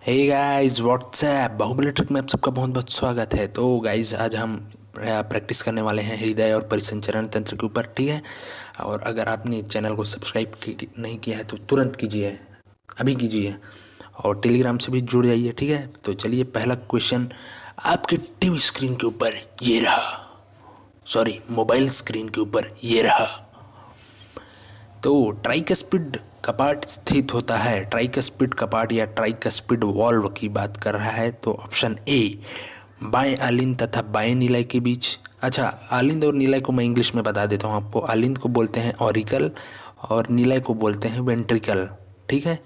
हे guys WhatsApp Baahubali trick में आप सबका बहुत बहुत स्वागत है। तो गाइस आज हम प्रैक्टिस करने वाले हैं हृदय और परिसंचरण तंत्र के ऊपर, ठीक है। और अगर आपने चैनल को सब्सक्राइब नहीं किया है तो तुरंत कीजिए, अभी कीजिए। और टेलीग्राम से भी जुड़ जाइए, ठीक है। तो चलिए पहला क्वेश्चन आपके टीवी स्क्रीन के ऊपर ये रहा, सॉरी मोबाइल स्क्रीन के ऊपर ये रहा। तो ट्राइकस्पिड कपाट स्थित होता है, ट्राइकस्पिड कपाट या ट्राइकस्पिड वॉल्व की बात कर रहा है। तो ऑप्शन ए बाएं आलिंद तथा बाएं निलय के बीच। अच्छा, आलिंद और निलय को मैं इंग्लिश में बता देता हूँ आपको। आलिंद को बोलते हैं ऑरिकल और निलय को बोलते हैं वेंट्रिकल, ठीक है।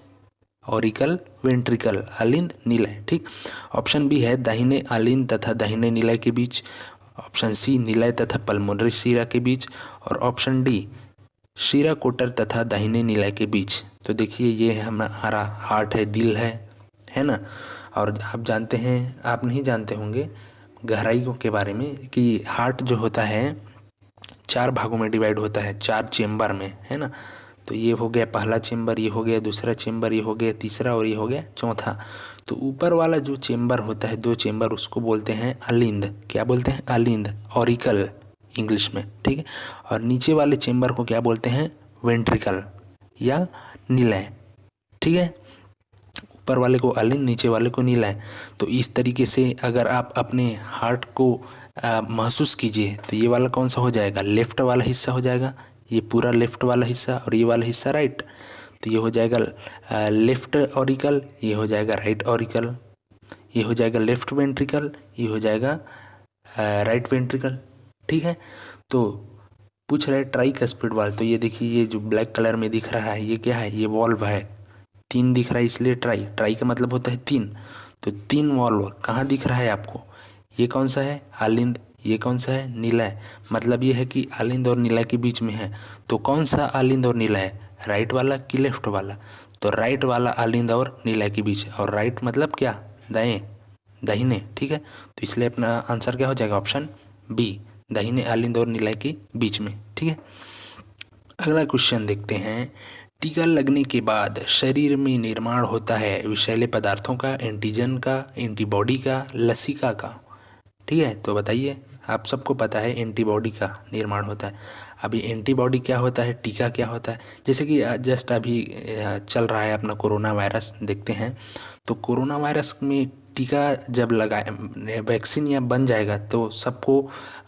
ऑरिकल वेंट्रिकल, आलिंद निलय, ठीक। ऑप्शन बी है दाहिने आलिंद तथा दाहिने निलय के बीच। ऑप्शन सी निलय तथा पल्मोनरी शिरा के बीच। और ऑप्शन डी शिरा कोटर तथा दाहिने निलय के बीच। तो देखिए ये हमारा हार्ट है, दिल है ना। और आप जानते हैं, आप नहीं जानते होंगे गहराइयों के बारे में कि हार्ट जो होता है 4 भागों में डिवाइड होता है, 4 चेम्बर में, है ना। तो ये हो गया पहला चेम्बर, ये हो गया दूसरा चेम्बर, ये हो गया तीसरा और ये हो गया चौथा। तो ऊपर वाला जो चेम्बर होता है, 2 चेम्बर, उसको बोलते हैं अलिंद। क्या बोलते हैं? अलिंद, ऑरिकल इंग्लिश में, ठीक है। और नीचे वाले चेम्बर को क्या बोलते हैं? वेंट्रिकल या निलय, ठीक है। ऊपर वाले को अलिंद, नीचे वाले को निलय। तो इस तरीके से अगर आप अपने हार्ट को महसूस कीजिए तो ये वाला कौन सा हो जाएगा? लेफ्ट वाला हिस्सा हो जाएगा, ये पूरा लेफ्ट वाला हिस्सा, और ये वाला हिस्सा राइट। तो ये हो जाएगा लेफ्ट ऑरिकल, ये हो जाएगा राइट ऑरिकल, ये हो जाएगा लेफ्ट वेंट्रिकल, ये हो जाएगा राइट वेंट्रिकल, ठीक है। तो पूछ रहे ट्राइकस्पिड वाल्व। तो ये देखिए, ये जो ब्लैक कलर में दिख रहा है ये क्या है? ये वॉल्व है। 3 दिख रहा है इसलिए ट्राई, ट्राई का मतलब होता है 3। तो 3 वॉल्व कहाँ दिख रहा है आपको? ये कौन सा है? आलिंद। ये कौन सा है? निलय। मतलब ये है कि आलिंद और निलय के बीच में है। तो कौन सा आलिंद और निलय है? राइट वाला कि लेफ्ट वाला? तो राइट वाला आलिंद और निलय के बीच। और राइट मतलब क्या? दाएं, दाहिने, ठीक है। तो इसलिए अपना आंसर क्या हो जाएगा? ऑप्शन बी, दाहिने आलिंद और निलय के बीच में, ठीक है। अगला क्वेश्चन देखते हैं। टीका लगने के बाद शरीर में निर्माण होता है विषैले पदार्थों का, एंटीजन का, एंटीबॉडी का, लसिका का, ठीक है। तो बताइए, आप सबको पता है एंटीबॉडी का निर्माण होता है। अभी एंटीबॉडी क्या होता है, टीका क्या होता है? जैसे कि जस्ट अभी चल रहा है अपना कोरोना वायरस, देखते हैं। तो कोरोना वायरस में टीका जब लगाए, वैक्सीन या बन जाएगा तो सबको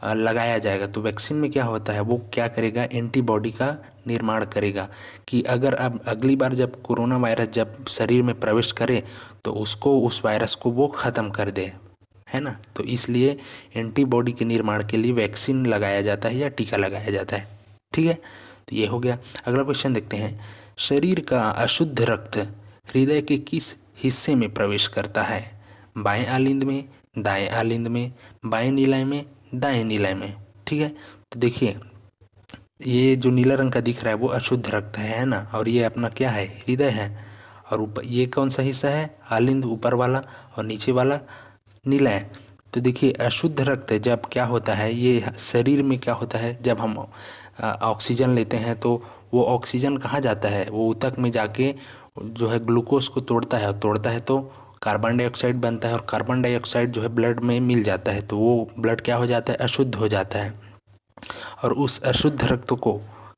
लगाया जाएगा। तो वैक्सीन में क्या होता है, वो क्या करेगा? एंटीबॉडी का निर्माण करेगा कि अगर अब अगली बार जब कोरोना वायरस जब शरीर में प्रवेश करे तो उसको, उस वायरस को वो ख़त्म कर दे, है ना। तो इसलिए एंटीबॉडी के निर्माण के लिए वैक्सीन लगाया जाता है या टीका लगाया जाता है, ठीक है। तो ये हो गया। अगला क्वेश्चन देखते हैं। शरीर का अशुद्ध रक्त हृदय के किस हिस्से में प्रवेश करता है? बाएं आलिंद में, दाएं आलिंद में, बाएं निलय में, दाएं निलय में, ठीक है। तो देखिए, ये जो नीला रंग का दिख रहा है वो अशुद्ध रक्त है ना। और ये अपना क्या है? हृदय है। और ऊपर ये कौन सा हिस्सा है? आलिंद, ऊपर वाला, और नीचे वाला निलय। तो देखिए, अशुद्ध रक्त जब क्या होता है, ये शरीर में क्या होता है, जब हम ऑक्सीजन लेते हैं तो वो ऑक्सीजन कहाँ जाता है? वो ऊतक में जाके जो है ग्लूकोज को तोड़ता है, और तोड़ता है तो कार्बन डाइऑक्साइड बनता है, और कार्बन डाइऑक्साइड जो है ब्लड में मिल जाता है। तो वो ब्लड क्या हो जाता है? अशुद्ध हो जाता है। और उस अशुद्ध रक्त को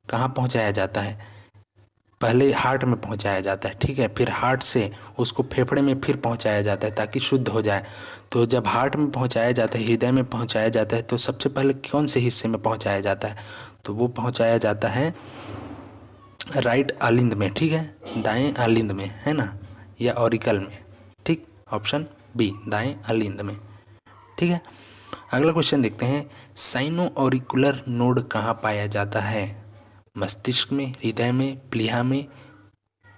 कहाँ पहुँचाया जाता है? पहले हार्ट में पहुंचाया जाता है, ठीक है। फिर हार्ट से उसको फेफड़े में फिर पहुंचाया जाता है ताकि शुद्ध हो जाए। तो जब हार्ट में पहुंचाया जाता है, हृदय में पहुंचाया जाता है, तो सबसे पहले कौन से हिस्से में पहुंचाया जाता है? तो वो पहुंचाया जाता है राइट आलिंद में, ठीक है, दाएं आलिंद में, है ना, या ऑरिकल में, ठीक। ऑप्शन बी, दाएं आलिंद में, ठीक है। अगला क्वेश्चन देखते हैं। साइनो ऑरिकुलर नोड कहाँ पाया जाता है? मस्तिष्क में, हृदय में, प्लीहा में,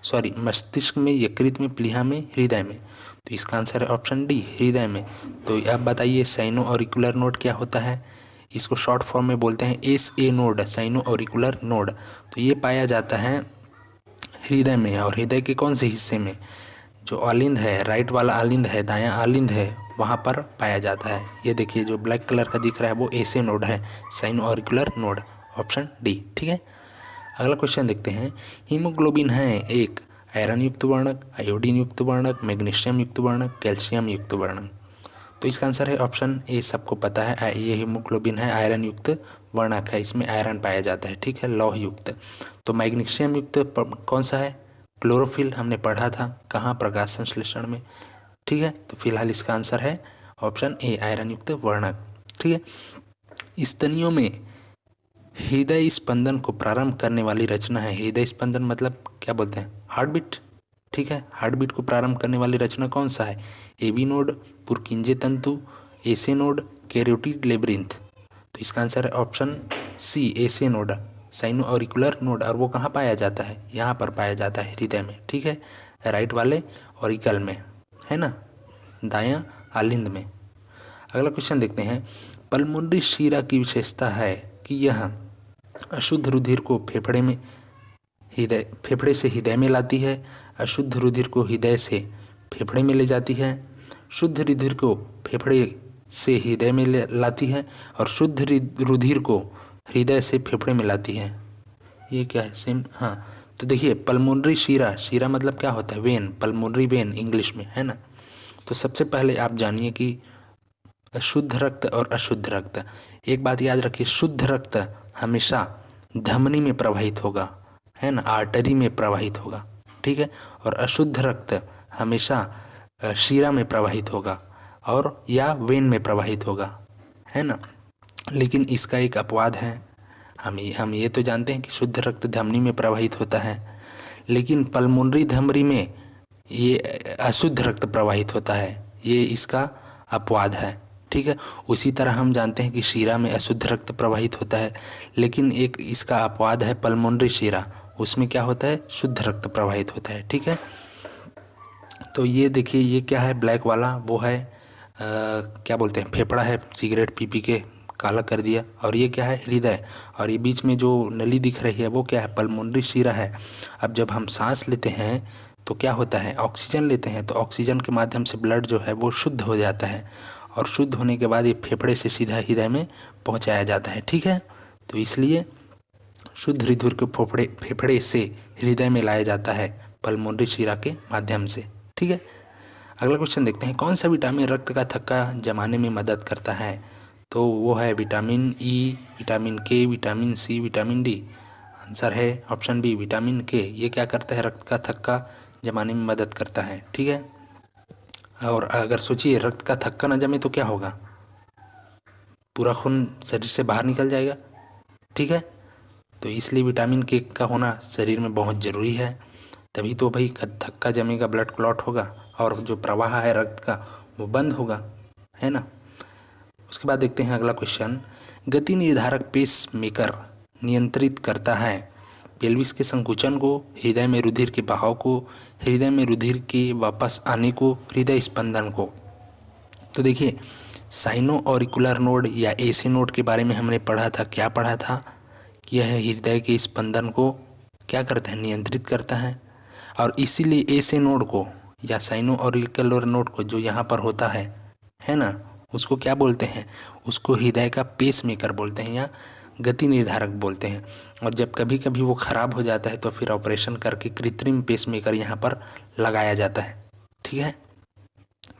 सॉरी मस्तिष्क में, यकृत में, प्लीहा में, हृदय में। तो इसका आंसर है ऑप्शन डी, हृदय में। तो अब बताइए साइनो ऑरिकुलर नोड क्या होता है? इसको शॉर्ट फॉर्म में बोलते हैं SA node, sino auricular node. तो ये पाया जाता है हृदय में। और हृदय के कौन से हिस्से में? जो आलिंद है, राइट वाला आलिंद है, दायां आलिंद है, वहाँ पर पाया जाता है। ये देखिए, जो ब्लैक कलर का दिख रहा है वो SA नोड है, sino auricular node, option D, ठीक है। अगला क्वेश्चन देखते हैं। हीमोग्लोबिन है एक आयरन युक्त वर्णक, आयोडीन युक्त वर्णक, मैग्नीशियम युक्त वर्णक, कैल्शियम युक्त वर्णक। तो इसका आंसर है ऑप्शन ए, सबको पता है, ये हीमोग्लोबिन है, आयरन युक्त वर्णक है, इसमें आयरन पाया जाता है, ठीक है, लौह युक्त। तो मैग्नीशियम युक्त कौन सा है? क्लोरोफिल, हमने पढ़ा था कहाँ, प्रकाश संश्लेषण में, ठीक है। तो फिलहाल इसका आंसर है ऑप्शन ए, आयरन युक्त वर्णक, ठीक है। स्तनियों में हृदय स्पंदन को प्रारंभ करने वाली रचना है। हृदय स्पंदन मतलब क्या बोलते हैं? हार्ट बीट, ठीक है। हार्ट बीट को प्रारंभ करने वाली रचना कौन सा है? एबी नोड, पुरकिंजे तंतु, एसे नोड, कैरोटिड लेब्रिंथ। तो इसका आंसर है ऑप्शन सी, एसे नोड, साइनो ऑरिकुलर नोड। और वो कहाँ पाया जाता है? यहाँ पर पाया जाता है, हृदय में, ठीक है, राइट वाले ऑरिकल में, है ना, दायां आलिंद में। अगला क्वेश्चन देखते हैं। पल्मोनरी शीरा की विशेषता है कि यह अशुद्ध रुधिर को फेफड़े से हृदय में लाती है, अशुद्ध रुधिर को हृदय से फेफड़े में ले जाती है, शुद्ध रुधिर को फेफड़े से हृदय में लाती है, और शुद्ध रुधिर को हृदय से फेफड़े में लाती है। ये क्या है? सेम, हाँ। तो देखिए, पल्मोनरी शीरा, शीरा मतलब क्या होता है? वेन, पल्मोनरी वेन इंग्लिश में, है ना। तो सबसे पहले आप जानिए कि शुद्ध रक्त और अशुद्ध रक्त। एक बात याद रखिए, शुद्ध रक्त हमेशा धमनी में प्रवाहित होगा, है ना, आर्टरी में प्रवाहित होगा, ठीक है। और अशुद्ध रक्त हमेशा शीरा में प्रवाहित होगा और या वेन में प्रवाहित होगा, है ना। लेकिन इसका एक अपवाद है। हम ये तो जानते हैं कि शुद्ध रक्त धमनी में प्रवाहित होता है, लेकिन पल्मोनरी धमनी में ये अशुद्ध रक्त प्रवाहित होता है, ये इसका अपवाद है, ठीक है। उसी तरह हम जानते हैं कि शीरा में अशुद्ध रक्त प्रवाहित होता है, लेकिन एक इसका अपवाद है पल्मोनरी शीरा, उसमें क्या होता है? शुद्ध रक्त प्रवाहित होता है, ठीक है। तो ये देखिए, ये क्या है? ब्लैक वाला वो है क्या बोलते हैं? फेफड़ा है, सिगरेट पी पी के काला कर दिया। और ये क्या है? हृदय। और ये बीच में जो नली दिख रही है वो क्या है? पल्मोनरी शीरा है। अब जब हम सांस लेते हैं तो क्या होता है? ऑक्सीजन लेते हैं, तो ऑक्सीजन के माध्यम से ब्लड जो है वो शुद्ध हो जाता है, और शुद्ध होने के बाद ये फेफड़े से सीधा हृदय में पहुंचाया जाता है, ठीक है। तो इसलिए शुद्ध रुधिर को फेफड़े से हृदय में लाया जाता है पल्मोनरी शीरा के माध्यम से, ठीक है। अगला क्वेश्चन देखते हैं। कौन सा विटामिन रक्त का थक्का जमाने में मदद करता है? तो वो है vitamin E, vitamin K, vitamin C, vitamin D. Answer है ऑप्शन बी, विटामिन के। ये क्या करता है? रक्त का थक्का जमाने में मदद करता है, ठीक है। और अगर सोचिए रक्त का थक्का न जमे तो क्या होगा? पूरा खून शरीर से बाहर निकल जाएगा, ठीक है। तो इसलिए विटामिन के का होना शरीर में बहुत ज़रूरी है, तभी तो भाई थक्का जमेगा, ब्लड क्लॉट होगा, और जो प्रवाह है रक्त का वो बंद होगा, है ना। उसके बाद देखते हैं अगला क्वेश्चन। गति निर्धारक पेस मेकर नियंत्रित करता है पेल्विस के संकुचन को, हृदय में रुधिर के बहाव को, हृदय में रुधिर के वापस आने को, हृदय स्पंदन को। तो देखिए, साइनो ऑरिकुलर नोड या एसी नोड के बारे में हमने पढ़ा था। क्या पढ़ा था? कि यह हृदय के स्पंदन को क्या करता है? नियंत्रित करता है। और इसीलिए एसे नोड को या साइनो ऑरिकुलर नोड को, जो यहाँ पर होता है ना, उसको क्या बोलते हैं? उसको हृदय का पेस मेकर बोलते हैं या गति निर्धारक बोलते हैं। और जब कभी कभी वो ख़राब हो जाता है तो फिर ऑपरेशन करके कृत्रिम पेस मेकर यहाँ पर लगाया जाता है, ठीक है,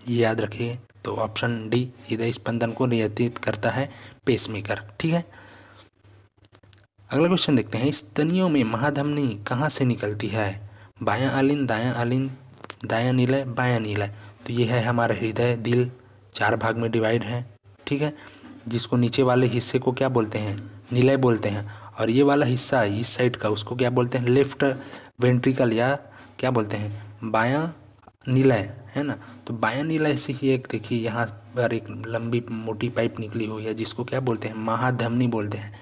ये याद रखिए। तो ऑप्शन डी, हृदय स्पंदन को नियंत्रित करता है पेस मेकर, ठीक है। अगला क्वेश्चन देखते हैं। स्तनियों में महाधमनी कहाँ से निकलती है? बायां आलिंद, दायां आलिंद, दायां नीलय, बायां नीलय। तो ये है हमारा हृदय, दिल 4 भाग में डिवाइड है, ठीक है, जिसको नीचे वाले हिस्से को क्या बोलते हैं? नीलय बोलते हैं। और ये वाला हिस्सा इस साइड का, उसको क्या बोलते हैं? लेफ्ट वेंट्रिकल, या क्या बोलते हैं? बायां नीलय, है ना। तो बायां नीलय से ही एक देखिए यहाँ पर एक लंबी मोटी पाइप निकली हुई है, जिसको क्या बोलते हैं? महाधमनी बोलते हैं,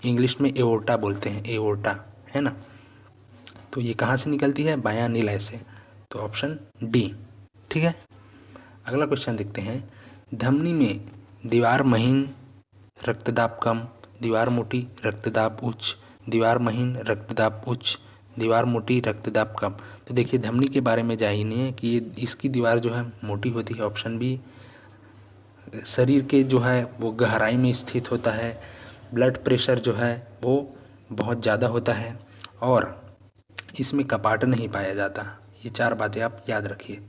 इंग्लिश में एओर्टा बोलते हैं, एओर्टा, है ना। तो ये कहाँ से निकलती है? बायां नीलय से। तो ऑप्शन डी, ठीक है। अगला क्वेश्चन देखते हैं। धमनी में दीवार महीन, रक्तदाब कम, दीवार मोटी, रक्तदाब उच्च, दीवार महीन, रक्तदाब उच्च, दीवार मोटी, रक्तदाब कम। तो देखिए, धमनी के बारे में जानिए कि ये इसकी दीवार जो है मोटी होती है, ऑप्शन बी। शरीर के जो है वो गहराई में स्थित होता है, ब्लड प्रेशर जो है वो बहुत ज़्यादा होता है, और इसमें कपाट नहीं पाया जाता, ये 4 बातें आप याद रखिए,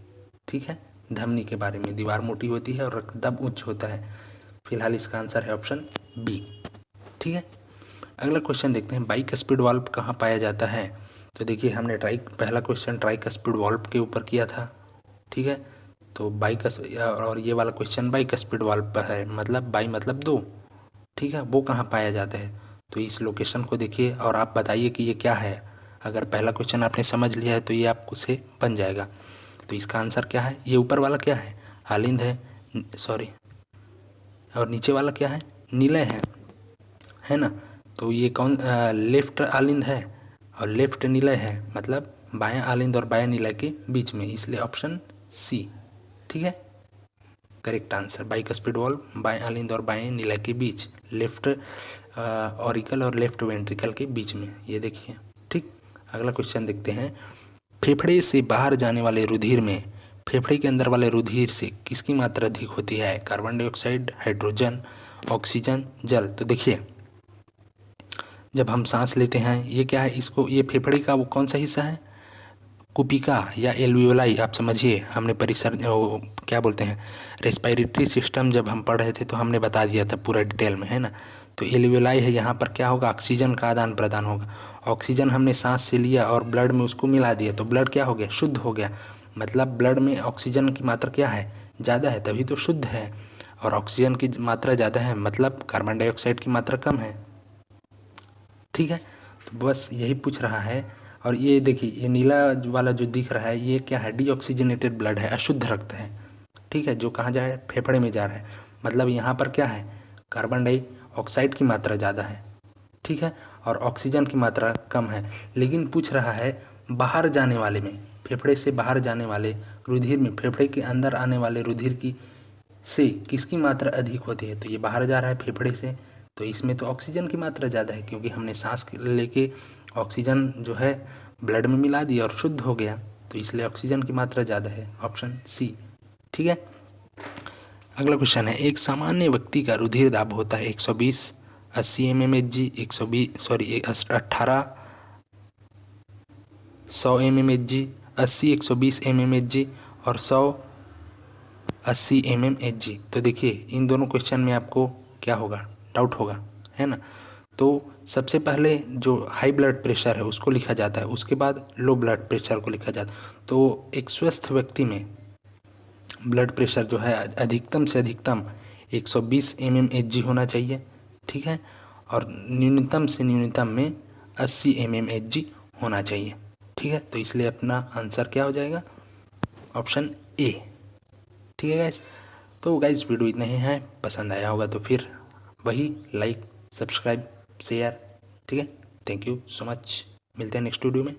ठीक है। धमनी के बारे में, दीवार मोटी होती है और रक्तदाब उच्च होता है। फिलहाल इसका आंसर है ऑप्शन बी, ठीक है। अगला क्वेश्चन देखते हैं, बाइस्पिड वाल्व कहाँ पाया जाता है। तो देखिए हमने पहला क्वेश्चन ट्राइस्पिड वाल्व के ऊपर किया था, ठीक है। तो और ये वाला क्वेश्चन बाइस्पिड वाल्व पर है, मतलब बाई मतलब 2, ठीक है। वो कहाँ पाया जाता है, तो इस लोकेशन को देखिए और आप बताइए कि ये क्या है। अगर पहला क्वेश्चन आपने समझ लिया है तो ये आपको से बन जाएगा। तो इसका आंसर क्या है, ये ऊपर वाला क्या है, आलिंद है, सॉरी, और नीचे वाला क्या है, निलय है ना। तो ये कौन लेफ्ट आलिंद है और लेफ्ट निलय है, मतलब बायां आलिंद और बायां निलय के बीच में, इसलिए ऑप्शन सी, ठीक है, करेक्ट आंसर। बाइस्पिड वाल्व बाएं आलिंद और बाएं निलय के बीच, लेफ्ट ऑरिकल और लेफ्ट वेंट्रिकल के बीच में, ये देखिए, ठीक। अगला क्वेश्चन देखते हैं, फेफड़े से बाहर जाने वाले रुधिर में फेफड़े के अंदर वाले रुधिर से किसकी मात्रा अधिक होती है, कार्बन डाइऑक्साइड, हाइड्रोजन, ऑक्सीजन, जल। तो देखिए जब हम सांस लेते हैं, ये क्या है, इसको, ये फेफड़े का वो कौन सा हिस्सा है, कुपिका या एल्वियोलाई, आप समझिए। हमने परिसर वो क्या बोलते हैं, रेस्पिरेटरी सिस्टम जब हम पढ़ रहे थे तो हमने बता दिया था पूरा डिटेल में, है ना। तो एल्वियोलाई है, यहाँ पर क्या होगा, ऑक्सीजन का आदान प्रदान होगा। ऑक्सीजन हमने सांस से लिया और ब्लड में उसको मिला दिया, तो ब्लड क्या हो गया, शुद्ध हो गया। मतलब ब्लड में ऑक्सीजन की मात्रा क्या है, ज़्यादा है, तभी तो शुद्ध है। और ऑक्सीजन की मात्रा ज़्यादा है, मतलब कार्बन डाइऑक्साइड की मात्रा कम है, ठीक है। तो बस यही पूछ रहा है। और ये देखिए, ये नीला वाला जो दिख रहा है, ये क्या है, डीऑक्सीजनेटेड ब्लड है, अशुद्ध रक्त है, ठीक है, जो कहाँ जा रहा है, फेफड़े में जा रहा है। मतलब यहाँ पर क्या है, कार्बन डाइऑक्साइड की मात्रा ज़्यादा है, ठीक है, और ऑक्सीजन की मात्रा कम है। लेकिन पूछ रहा है बाहर जाने वाले में, फेफड़े से बाहर जाने वाले रुधिर में, फेफड़े के अंदर आने वाले रुधिर की से किसकी मात्रा अधिक होती है। तो ये बाहर जा रहा है फेफड़े से, तो इसमें तो ऑक्सीजन की मात्रा ज़्यादा है, क्योंकि हमने सांस लेके ऑक्सीजन जो है ब्लड में मिला दिया और शुद्ध हो गया, तो इसलिए ऑक्सीजन की मात्रा ज़्यादा है, ऑप्शन सी, ठीक है। अगला क्वेश्चन है, एक सामान्य व्यक्ति का रुधिर दाब होता है 120 80 mmHg, 120 सॉरी 18 100 mmHg, 80 120 mmHg और 100 80 mmHg। तो देखिए इन दोनों क्वेश्चन में आपको क्या होगा, डाउट होगा, है ना। तो सबसे पहले जो हाई ब्लड प्रेशर है उसको लिखा जाता है, उसके बाद लो ब्लड प्रेशर को लिखा जाता है। तो एक स्वस्थ व्यक्ति में ब्लड प्रेशर जो है अधिकतम से अधिकतम 120 mmHg होना चाहिए, ठीक है, और न्यूनतम से न्यूनतम में 80 mmHg होना चाहिए, ठीक है। तो इसलिए अपना आंसर क्या हो जाएगा, ऑप्शन ए, ठीक है गाइस। तो गाइस वीडियो इतना ही है, पसंद आया होगा तो फिर वही लाइक, सब्सक्राइब, शेयर, ठीक है। थैंक यू सो मच, मिलते हैं नेक्स्ट वीडियो में।